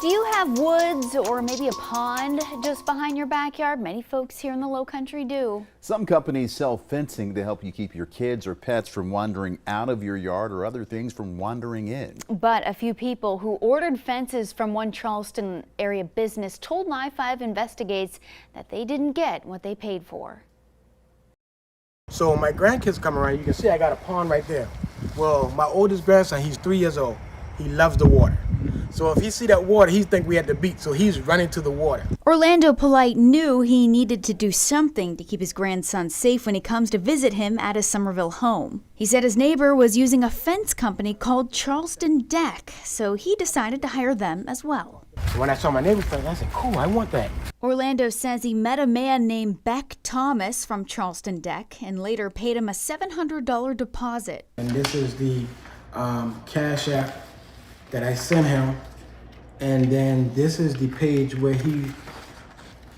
Do you have woods or maybe a pond just behind your backyard? Many folks here in the Lowcountry do. Some companies sell fencing to help you keep your kids or pets from wandering out of your yard or other things from wandering in. But a few people who ordered fences from one Charleston area business told Live 5 Investigates that they didn't get what they paid for. So my grandkids come around, you can see I got a pond right there. Well, my oldest grandson, he's 3 years old. He loves the water. So if he see that water, he think we at the beach, so he's running to the water. Orlando Polite knew he needed to do something to keep his grandson safe when he comes to visit him at his Somerville home. He said his neighbor was using a fence company called Charleston Deck, so he decided to hire them as well. When I saw my neighbor's fence, I said, cool, I want that. Orlando says he met a man named Beck Thomas from Charleston Deck and later paid him a $700 deposit. And this is the Cash App that I sent him, and then this is the page where he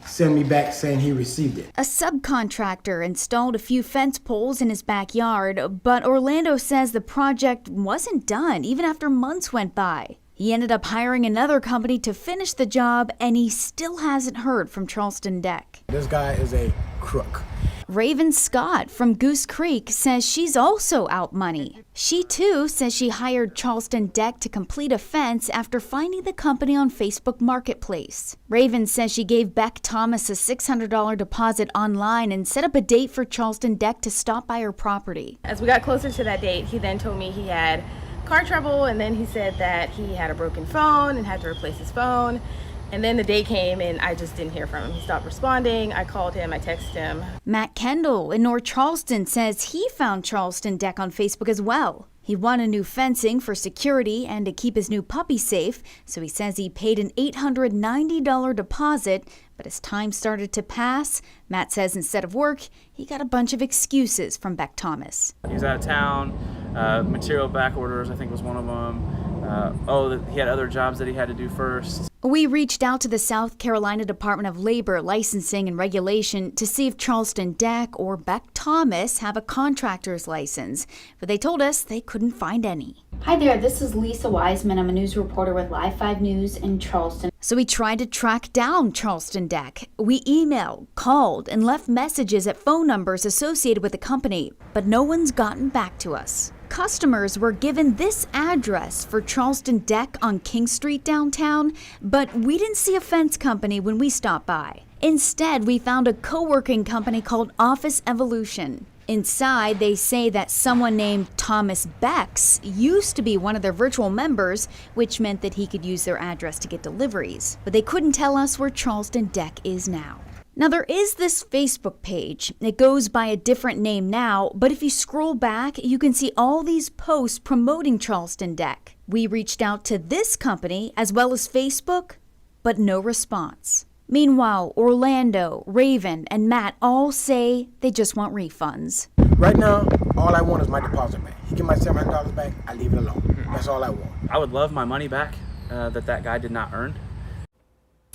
sent me back saying he received it. A subcontractor installed a few fence poles in his backyard, but Orlando says the project wasn't done even after months went by. He ended up hiring another company to finish the job, and he still hasn't heard from Charleston Deck. This guy is a crook. Raven Scott from Goose Creek says she's also out money. She too says she hired Charleston Deck to complete a fence after finding the company on Facebook Marketplace. Raven says she gave Beck Thomas a $600 deposit online and set up a date for Charleston Deck to stop by her property. As we got closer to that date, he then told me he had car trouble, and then he said that he had a broken phone and had to replace his phone. And then the day came and I just didn't hear from him. He stopped responding. I called him, I texted him. Matt Kendall in North Charleston says he found Charleston Deck on Facebook as well. He wanted new fencing for security and to keep his new puppy safe, so he says he paid an $890 deposit, but as time started to pass, Matt says instead of work, he got a bunch of excuses from Beck Thomas. He was out of town, material back orders I think was one of them. He had other jobs that he had to do first. We reached out to the South Carolina Department of Labor Licensing and Regulation to see if Charleston Deck or Beck Thomas have a contractor's license, but they told us they couldn't find any. Hi there, this is Lisa Weismann. I'm a news reporter with Live 5 News in Charleston. So we tried to track down Charleston Deck. We emailed, called, and left messages at phone numbers associated with the company, but no one's gotten back to us. Customers were given this address for Charleston Deck on King Street downtown, but we didn't see a fence company when we stopped by. Instead, we found a co-working company called Office Evolution. Inside, they say that someone named Thomas Becks used to be one of their virtual members, which meant that he could use their address to get deliveries. But they couldn't tell us where Charleston Deck is now. Now, there is this Facebook page. It goes by a different name now, but if you scroll back, you can see all these posts promoting Charleston Deck. We reached out to this company as well as Facebook, but no response. Meanwhile, Orlando, Raven, and Matt all say they just want refunds. Right now, all I want is my deposit back. He give my $700 back, I leave it alone. That's all I want. I would love my money back that guy did not earn.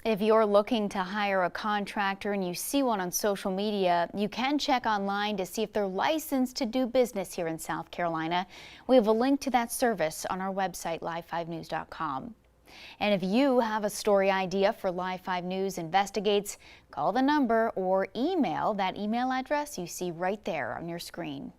If you're looking to hire a contractor and you see one on social media, you can check online to see if they're licensed to do business here in South Carolina. We have a link to that service on our website, live5news.com. And if you have a story idea for Live 5 News Investigates, call the number or email that email address you see right there on your screen.